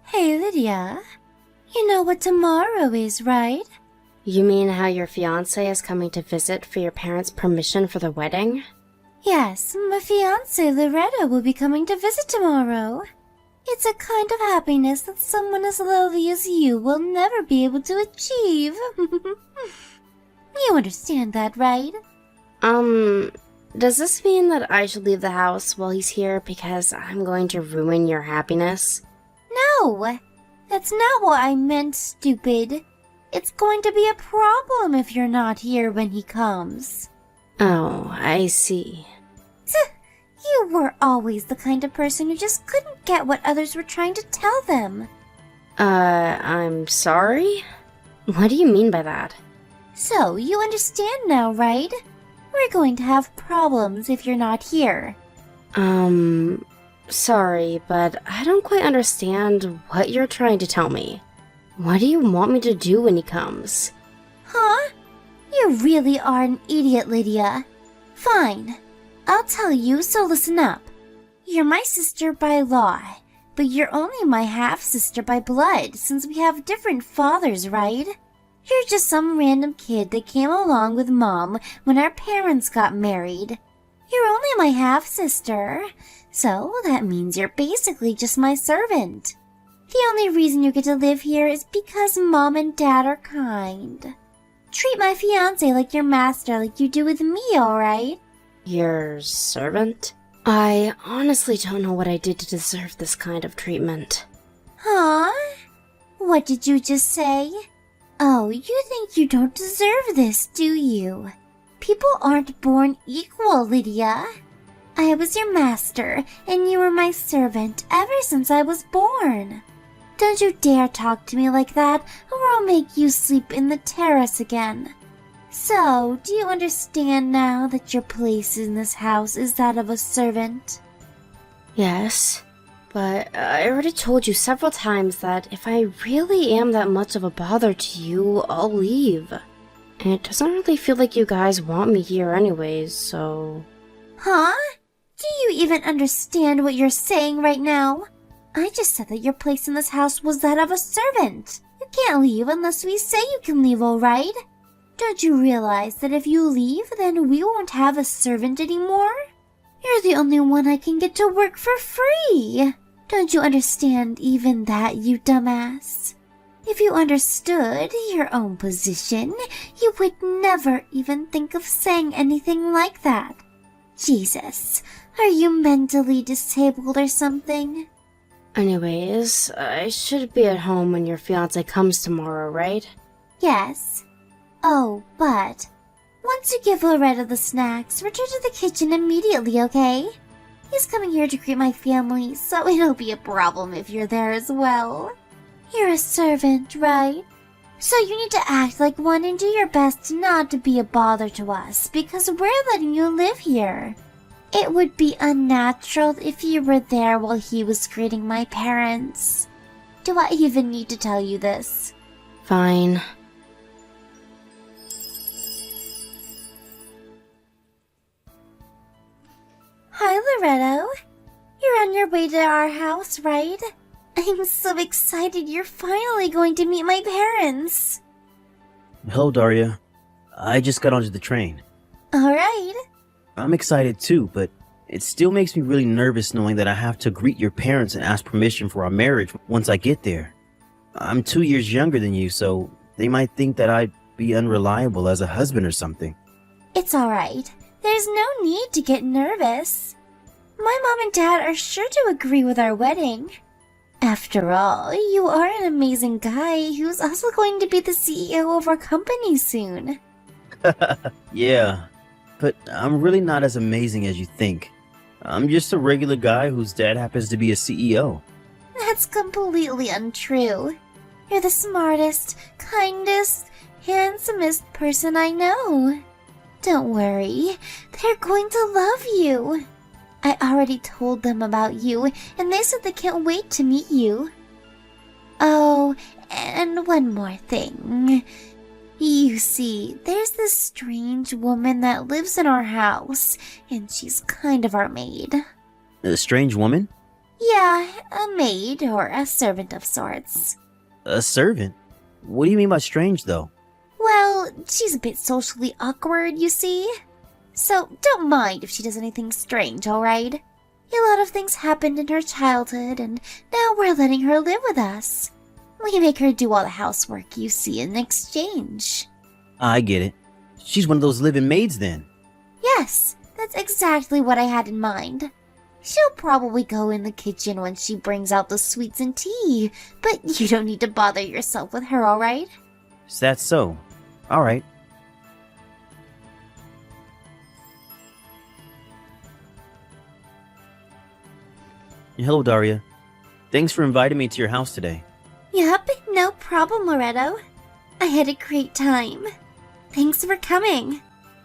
Hey, Lydia. You know what tomorrow is, right? You mean how your fiancé is coming to visit for your parents' permission for the wedding? Yes, my fiancé Loretta will be coming to visit tomorrow. It's a kind of happiness that someone as lovely as you will never be able to achieve. You understand that, right? Does this mean that I should leave the house while he's here because I'm going to ruin your happiness? No, that's not what I meant, stupid. It's going to be a problem if you're not here when he comes. Oh, I see. You were always the kind of person who just couldn't get what others were trying to tell them. I'm sorry? What do you mean by that? So, you understand now, right? We're going to have problems if you're not here. Sorry, but I don't quite understand what you're trying to tell me. What do you want me to do when he comes? Huh? You really are an idiot, Lydia. Fine. I'll tell you, so listen up. You're my sister by law, but you're only my half-sister by blood since we have different fathers, right? You're just some random kid that came along with Mom when our parents got married. You're only my half-sister, so that means you're basically just my servant. The only reason you get to live here is because Mom and Dad are kind. Treat my fiancé like your master like you do with me, alright? Your servant? I honestly don't know what I did to deserve this kind of treatment. Huh? What did you just say? Oh, you think you don't deserve this, do you? People aren't born equal, Lydia. I was your master, and you were my servant ever since I was born. Don't you dare talk to me like that, or I'll make you sleep in the terrace again. So, do you understand now that your place in this house is that of a servant? Yes, but I already told you several times that if I really am that much of a bother to you, I'll leave. And it doesn't really feel like you guys want me here anyways, so... Huh? Do you even understand what you're saying right now? I just said that your place in this house was that of a servant. You can't leave unless we say you can leave, alright? Don't you realize that if you leave, then we won't have a servant anymore? You're the only one I can get to work for free. Don't you understand even that, you dumbass? If you understood your own position, you would never even think of saying anything like that. Jesus, are you mentally disabled or something? Anyways, I should be at home when your fiancé comes tomorrow, right? Yes. Oh, but once you give Loretta the snacks, return to the kitchen immediately, okay? He's coming here to greet my family, so it'll be a problem if you're there as well. You're a servant, right? So you need to act like one and do your best not to be a bother to us, because we're letting you live here. It would be unnatural if you were there while he was greeting my parents. Do I even need to tell you this? Fine. Hi, Loretto. You're on your way to our house, right? I'm so excited you're finally going to meet my parents. Hello, Daria. I just got onto the train. Alright. I'm excited too, but it still makes me really nervous knowing that I have to greet your parents and ask permission for our marriage once I get there. I'm 2 years younger than you, so they might think that I'd be unreliable as a husband or something. It's alright. There's no need to get nervous. My mom and dad are sure to agree with our wedding. After all, you are an amazing guy who's also going to be the CEO of our company soon. Yeah, but I'm really not as amazing as you think. I'm just a regular guy whose dad happens to be a CEO. That's completely untrue. You're the smartest, kindest, handsomest person I know. Don't worry, they're going to love you. I already told them about you, and they said they can't wait to meet you. Oh, and one more thing. You see, there's this strange woman that lives in our house, and she's kind of our maid. A strange woman? Yeah, a maid or a servant of sorts. A servant? What do you mean by strange, though? Well, she's a bit socially awkward, you see. So don't mind if she does anything strange, alright? A lot of things happened in her childhood, and now we're letting her live with us. We make her do all the housework, you see, in exchange. I get it. She's one of those living maids, then. Yes, that's exactly what I had in mind. She'll probably go in the kitchen when she brings out the sweets and tea, but you don't need to bother yourself with her, alright? Is that so? Alright. Hello, Daria. Thanks for inviting me to your house today. Yep, no problem, Loretto. I had a great time. Thanks for coming.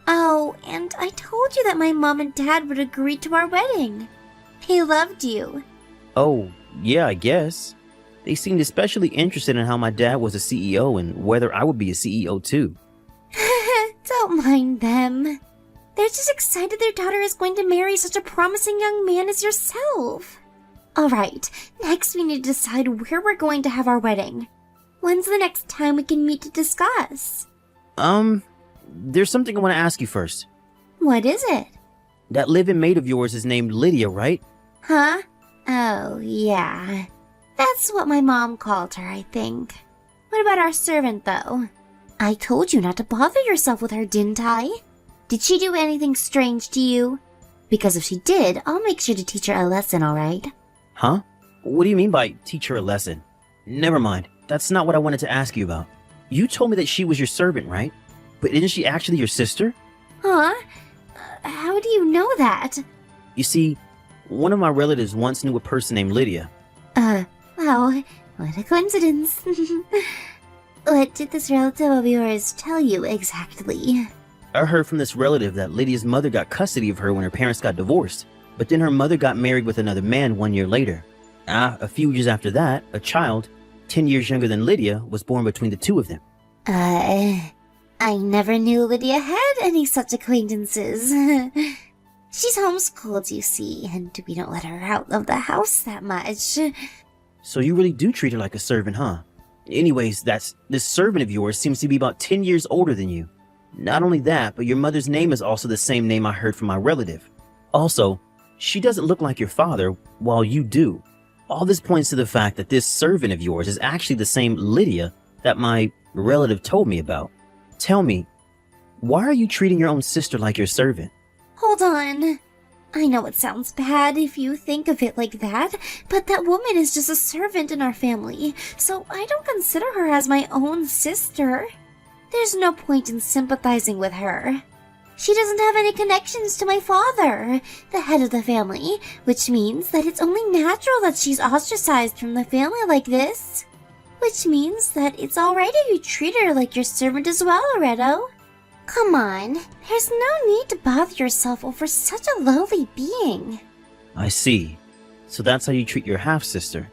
Oh, and I told you that my mom and dad would agree to our wedding. They loved you. Oh, yeah, I guess. They seemed especially interested in how my dad was a CEO and whether I would be a CEO too. Don't mind them. They're just excited their daughter is going to marry such a promising young man as yourself. Alright, next we need to decide where we're going to have our wedding. When's the next time we can meet to discuss? There's something I want to ask you first. What is it? That live-in maid of yours is named Lydia, right? Huh? Oh, yeah. That's what my mom called her, I think. What about our servant, though? I told you not to bother yourself with her, didn't I? Did she do anything strange to you? Because if she did, I'll make sure to teach her a lesson, alright? Huh? What do you mean by teach her a lesson? Never mind. That's not what I wanted to ask you about. You told me that she was your servant, right? But isn't she actually your sister? Huh? How do you know that? You see, one of my relatives once knew a person named Lydia. Wow, what a coincidence. What did this relative of yours tell you exactly? I heard from this relative that Lydia's mother got custody of her when her parents got divorced, but then her mother got married with another man 1 year later. A few years after that, a child, 10 years younger than Lydia, was born between the two of them. I never knew Lydia had any such acquaintances. She's homeschooled, you see, and we don't let her out of the house that much. So you really do treat her like a servant, huh? Anyways, this servant of yours seems to be about 10 years older than you. Not only that, but your mother's name is also the same name I heard from my relative. Also, she doesn't look like your father, while you do. All this points to the fact that this servant of yours is actually the same Lydia that my relative told me about. Tell me, why are you treating your own sister like your servant? Hold on. I know it sounds bad if you think of it like that, but that woman is just a servant in our family, so I don't consider her as my own sister. There's no point in sympathizing with her. She doesn't have any connections to my father, the head of the family, which means that it's only natural that she's ostracized from the family like this. Which means that it's alright if you treat her like your servant as well, Loretto. Come on, there's no need to bother yourself over such a lowly being. I see. So that's how you treat your half-sister.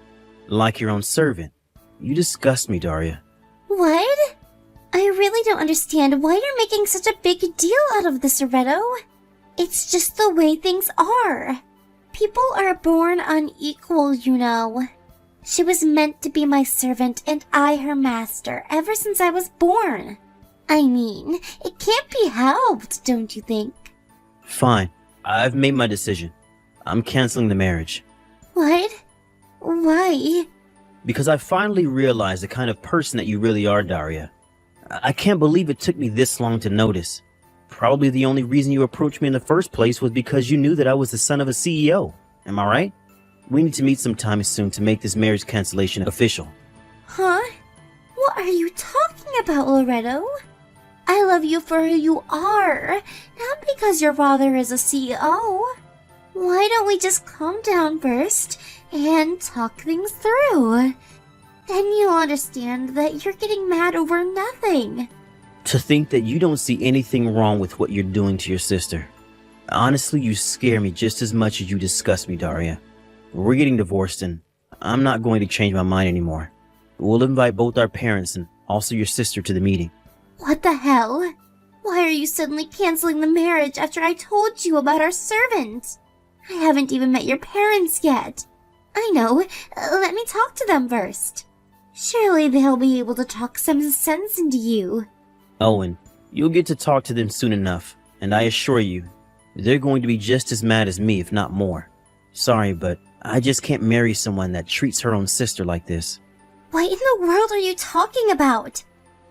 Like your own servant. You disgust me, Daria. What? I really don't understand why you're making such a big deal out of this, Loretto. It's just the way things are. People are born unequal, you know. She was meant to be my servant and I her master ever since I was born. I mean, it can't be helped, don't you think? Fine. I've made my decision. I'm canceling the marriage. What? Why? Because I finally realized the kind of person that you really are, Daria. I can't believe it took me this long to notice. Probably the only reason you approached me in the first place was because you knew that I was the son of a CEO. Am I right? We need to meet sometime soon to make this marriage cancellation official. Huh? What are you talking about, Loretto? I love you for who you are, not because your father is a CEO. Why don't we just calm down first and talk things through? Then you'll understand that you're getting mad over nothing. To think that you don't see anything wrong with what you're doing to your sister. Honestly, you scare me just as much as you disgust me, Daria. We're getting divorced and I'm not going to change my mind anymore. We'll invite both our parents and also your sister to the meeting. What the hell? Why are you suddenly canceling the marriage after I told you about our servant? I haven't even met your parents yet. I know. Let me talk to them first. Surely they'll be able to talk some sense into you. Owen, you'll get to talk to them soon enough, and I assure you, they're going to be just as mad as me, if not more. Sorry, but I just can't marry someone that treats her own sister like this. What in the world are you talking about?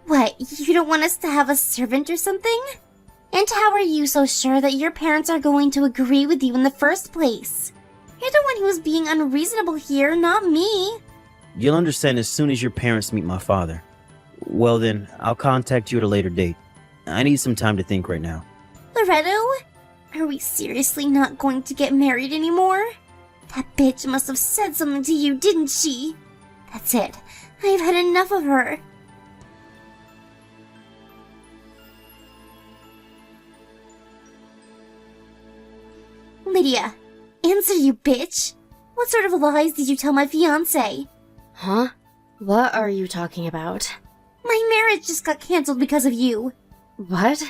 What, you don't want us to have a servant or something? And how are you so sure that your parents are going to agree with you in the first place? You're the one who was being unreasonable here, not me. You'll understand as soon as your parents meet my father. Well then, I'll contact you at a later date. I need some time to think right now. Loretto? Are we seriously not going to get married anymore? That bitch must have said something to you, didn't she? That's it. I've had enough of her. Lydia, answer, you bitch. What sort of lies did you tell my fiancé? Huh? What are you talking about? My marriage just got cancelled because of you. What?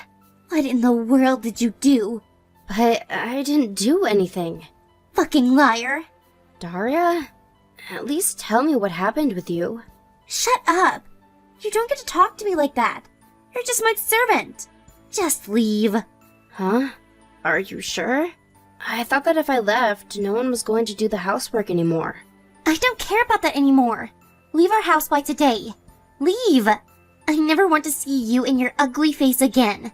What in the world did you do? But I didn't do anything. Fucking liar. Daria? At least tell me what happened with you. Shut up. You don't get to talk to me like that. You're just my servant. Just leave. Huh? Are you sure? I thought that if I left, no one was going to do the housework anymore. I don't care about that anymore. Leave our house by today. Leave. I never want to see you and your ugly face again.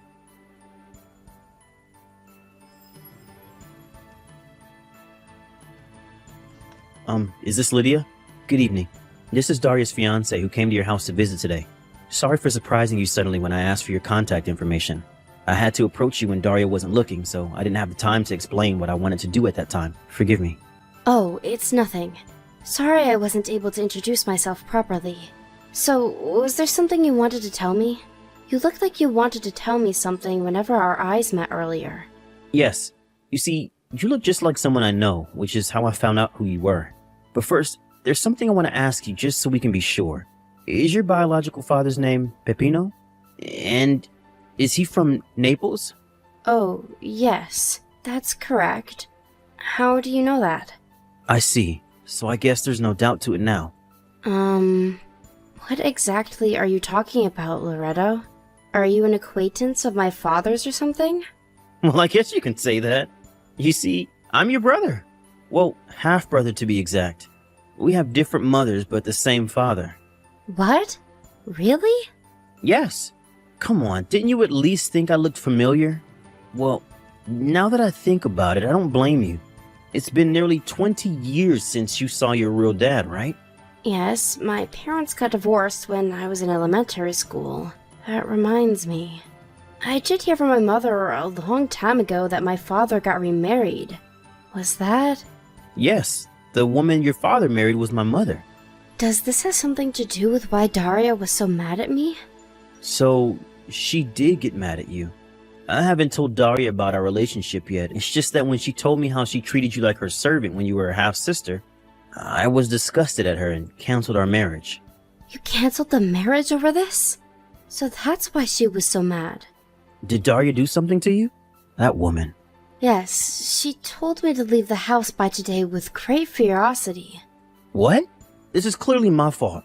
Is this Lydia? Good evening. This is Daria's fiancé who came to your house to visit today. Sorry for surprising you suddenly when I asked for your contact information. I had to approach you when Daria wasn't looking, so I didn't have the time to explain what I wanted to do at that time. Forgive me. Oh, it's nothing. Sorry I wasn't able to introduce myself properly. So, was there something you wanted to tell me? You looked like you wanted to tell me something whenever our eyes met earlier. Yes. You see, you look just like someone I know, which is how I found out who you were. But first, there's something I want to ask you just so we can be sure. Is your biological father's name Peppino? And is he from Naples? Oh, yes, that's correct. How do you know that? I see. So I guess there's no doubt to it now. What exactly are you talking about, Loretto? Are you an acquaintance of my father's or something? Well, I guess you can say that. You see, I'm your brother. Well, half-brother to be exact. We have different mothers, but the same father. What? Really? Yes. Come on, didn't you at least think I looked familiar? Well, now that I think about it, I don't blame you. It's been nearly 20 years since you saw your real dad, right? Yes, my parents got divorced when I was in elementary school. That reminds me. I did hear from my mother a long time ago that my father got remarried. Was that? Yes, the woman your father married was my mother. Does this have something to do with why Daria was so mad at me? So, she did get mad at you. I haven't told Daria about our relationship yet. It's just that when she told me how she treated you like her servant when you were her half-sister, I was disgusted at her and canceled our marriage. You canceled the marriage over this? So that's why she was so mad. Did Daria do something to you? That woman. Yes, she told me to leave the house by today with great ferocity. What? This is clearly my fault.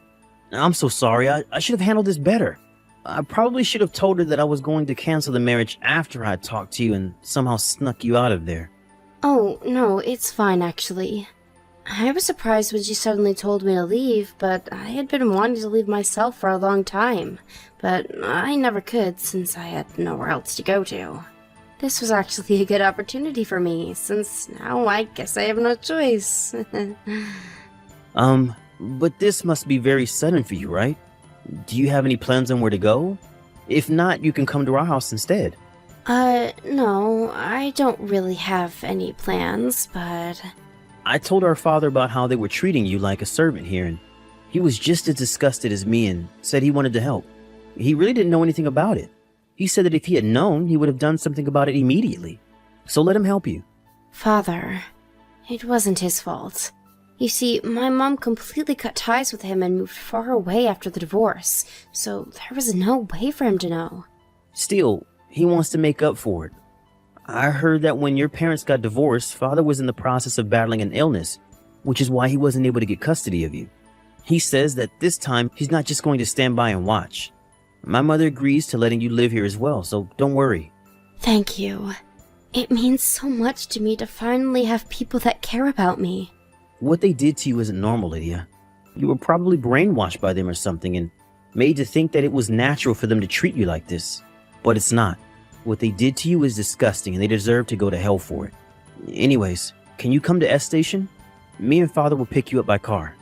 I'm so sorry. I should have handled this better. I probably should have told her that I was going to cancel the marriage after I talked to you and somehow snuck you out of there. Oh, no, it's fine actually. I was surprised when she suddenly told me to leave, but I had been wanting to leave myself for a long time. But I never could since I had nowhere else to go to. This was actually a good opportunity for me, since now I guess I have no choice. But this must be very sudden for you, right? Do you have any plans on where to go? If not, you can come to our house instead. No, I don't really have any plans, but... I told our father about how they were treating you like a servant here, and he was just as disgusted as me and said he wanted to help. He really didn't know anything about it. He said that if he had known, he would have done something about it immediately. So let him help you. Father, it wasn't his fault. You see, my mom completely cut ties with him and moved far away after the divorce, so there was no way for him to know. Still, he wants to make up for it. I heard that when your parents got divorced, father was in the process of battling an illness. which is why he wasn't able to get custody of you. He says that this time he's not just going to stand by and watch. My mother agrees to letting you live here as well, so don't worry. Thank you. It means so much to me to finally have people that care about me. What they did to you isn't normal, Lydia. You were probably brainwashed by them or something and made to think that it was natural for them to treat you like this. But it's not. What they did to you is disgusting and they deserve to go to hell for it. Anyways, can you come to S Station? Me and Father will pick you up by car.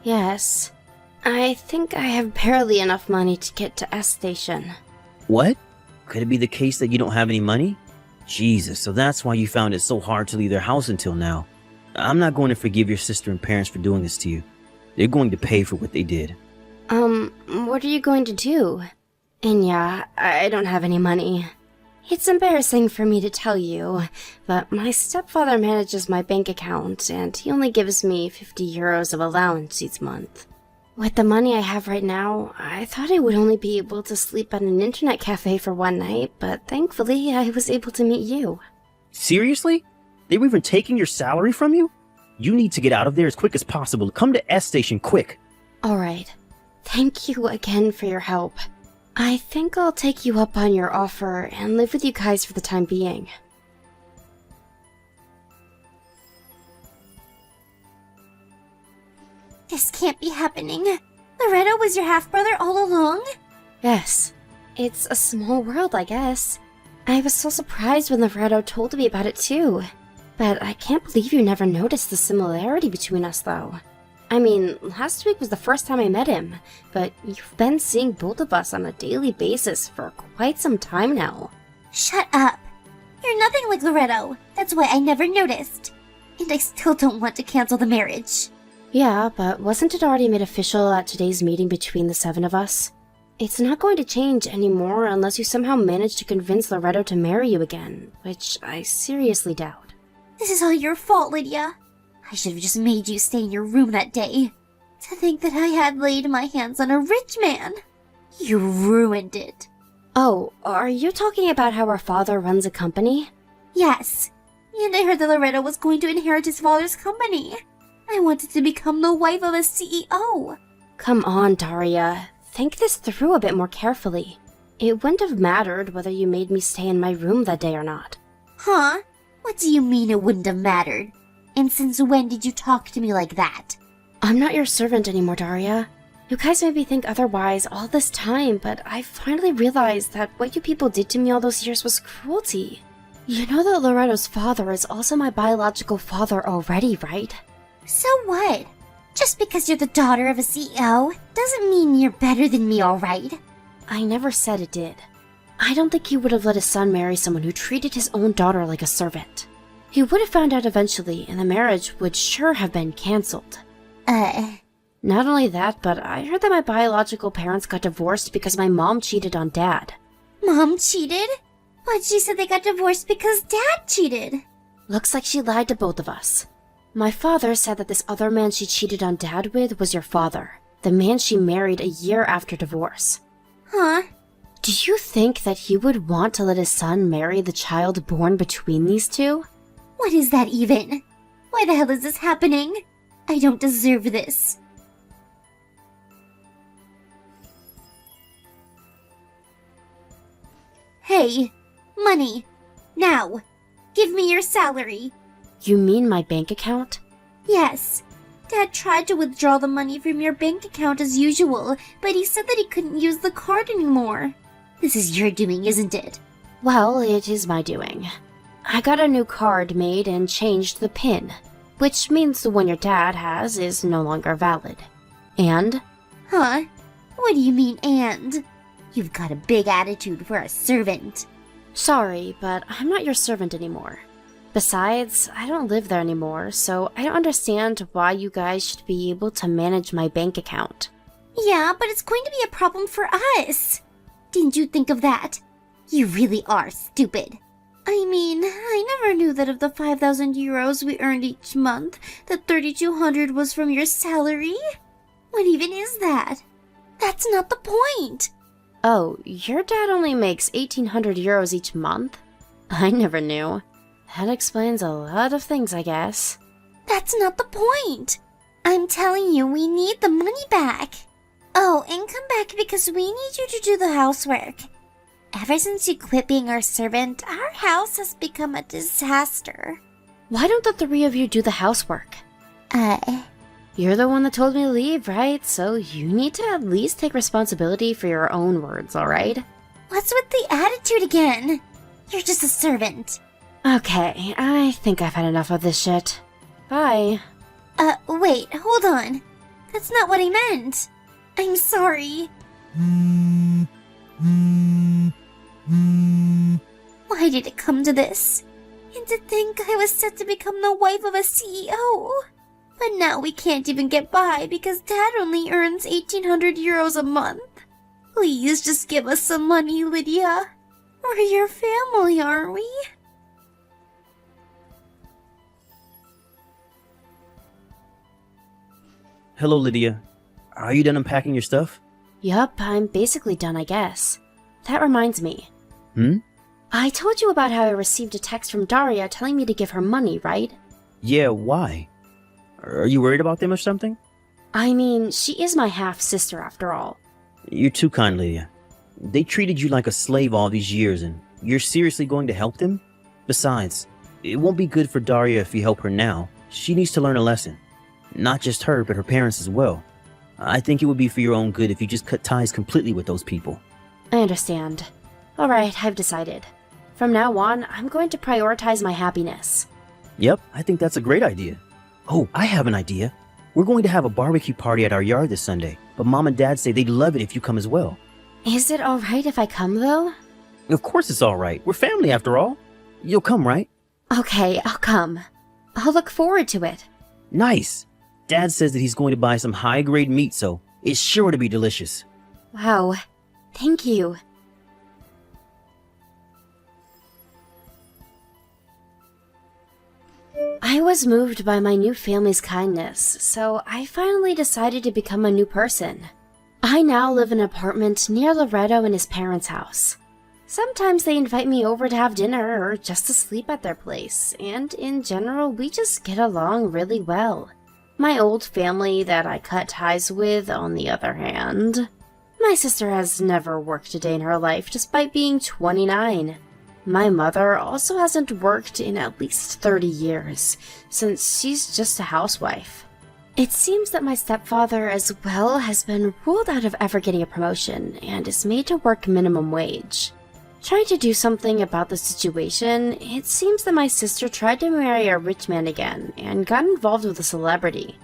Yes. I think I have barely enough money to get to S Station. What? Could it be the case that you don't have any money? Jesus, so that's why you found it so hard to leave their house until now. I'm not going to forgive your sister and parents for doing this to you. They're going to pay for what they did. What are you going to do? And yeah, I don't have any money. It's embarrassing for me to tell you, but my stepfather manages my bank account, and he only gives me 50 euros of allowance each month. With the money I have right now, I thought I would only be able to sleep at an internet cafe for one night, but thankfully I was able to meet you. Seriously? They were even taking your salary from you? You need to get out of there as quick as possible. Come to S Station quick. Alright. Thank you again for your help. I think I'll take you up on your offer and live with you guys for the time being. This can't be happening. Loretto was your half-brother all along? Yes. It's a small world, I guess. I was so surprised when Loretto told me about it too. But I can't believe you never noticed the similarity between us, though. I mean, last week was the first time I met him, but you've been seeing both of us on a daily basis for quite some time now. Shut up. You're nothing like Loretto. That's why I never noticed. And I still don't want to cancel the marriage. Yeah, but wasn't it already made official at today's meeting between the 7 of us? It's not going to change anymore unless you somehow manage to convince Loretto to marry you again, which I seriously doubt. This is all your fault, Lydia. I should have just made you stay in your room that day. To think that I had laid my hands on a rich man. You ruined it. Oh, are you talking about how our father runs a company? Yes. And I heard that Loretto was going to inherit his father's company. I wanted to become the wife of a CEO. Come on, Daria. Think this through a bit more carefully. It wouldn't have mattered whether you made me stay in my room that day or not. Huh? What do you mean it wouldn't have mattered? And since when did you talk to me like that? I'm not your servant anymore, Daria. You guys made me think otherwise all this time, but I finally realized that what you people did to me all those years was cruelty. You know that Loretto's father is also my biological father already, right? So what? Just because you're the daughter of a CEO doesn't mean you're better than me, alright? I never said it did. I don't think he would have let his son marry someone who treated his own daughter like a servant. He would have found out eventually, and the marriage would sure have been cancelled. Not only that, but I heard that my biological parents got divorced because my mom cheated on Dad. Mom cheated? But she said they got divorced because Dad cheated. Looks like she lied to both of us. My father said that this other man she cheated on Dad with was your father, the man she married a year after divorce. Huh? Do you think that he would want to let his son marry the child born between these two? What is that even? Why the hell is this happening? I don't deserve this. Hey, money. Now. Give me your salary. You mean my bank account? Yes. Dad tried to withdraw the money from your bank account as usual, but he said that he couldn't use the card anymore. This is your doing, isn't it? Well, it is my doing. I got a new card made and changed the PIN, which means the one your dad has is no longer valid. And? Huh? What do you mean, and? You've got a big attitude for a servant. Sorry, but I'm not your servant anymore. Besides, I don't live there anymore, so I don't understand why you guys should be able to manage my bank account. Yeah, but it's going to be a problem for us. Didn't you think of that? You really are stupid. I mean, I never knew that of the 5,000 euros we earned each month, that 3,200 was from your salary. What even is that? That's not the point. Oh, your dad only makes 1,800 euros each month? I never knew. That explains a lot of things, I guess. That's not the point. I'm telling you, we need the money back. Oh, and come back because we need you to do the housework. Ever since you quit being our servant, our house has become a disaster. Why don't the three of you do the housework? You're the one that told me to leave, right? So you need to at least take responsibility for your own words, alright? What's with the attitude again? You're just a servant. Okay, I think I've had enough of this shit. Bye. Wait, hold on. That's not what I meant. I'm sorry. Why did it come to this? And to think I was set to become the wife of a CEO. But now we can't even get by because Dad only earns 1,800 euros a month. Please just give us some money, Lydia. We're your family, aren't we? Hello, Lydia. Are you done unpacking your stuff? Yup, I'm basically done, I guess. That reminds me. I told you about how I received a text from Daria telling me to give her money, right? Yeah, why? Are you worried about them or something? I mean, she is my half-sister after all. You're too kind, Lydia. They treated you like a slave all these years, and you're seriously going to help them? Besides, it won't be good for Daria if you help her now. She needs to learn a lesson. Not just her, but her parents as well. I think it would be for your own good if you just cut ties completely with those people. I understand. Alright, I've decided. From now on, I'm going to prioritize my happiness. Yep, I think that's a great idea. Oh, I have an idea. We're going to have a barbecue party at our yard this Sunday, but Mom and Dad say they'd love it if you come as well. Is it alright if I come, though? Of course it's alright. We're family after all. You'll come, right? Okay, I'll come. I'll look forward to it. Nice. Dad says that he's going to buy some high-grade meat, so it's sure to be delicious. Wow. Thank you. I was moved by my new family's kindness, so I finally decided to become a new person. I now live in an apartment near Loretto and his parents' house. Sometimes they invite me over to have dinner or just to sleep at their place, and in general, we just get along really well. My old family that I cut ties with, on the other hand. My sister has never worked a day in her life despite being 29. My mother also hasn't worked in at least 30 years, since she's just a housewife. It seems that my stepfather as well has been ruled out of ever getting a promotion and is made to work minimum wage. Trying to do something about the situation, it seems that my sister tried to marry a rich man again and got involved with a celebrity.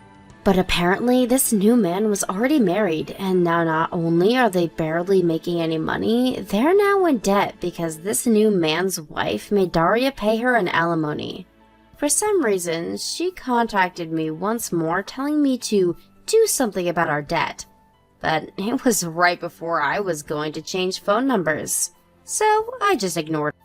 But apparently this new man was already married, and now not only are they barely making any money, they're now in debt because this new man's wife made Daria pay her an alimony. For some reason, she contacted me once more telling me to do something about our debt. But it was right before I was going to change phone numbers. So I just ignored it.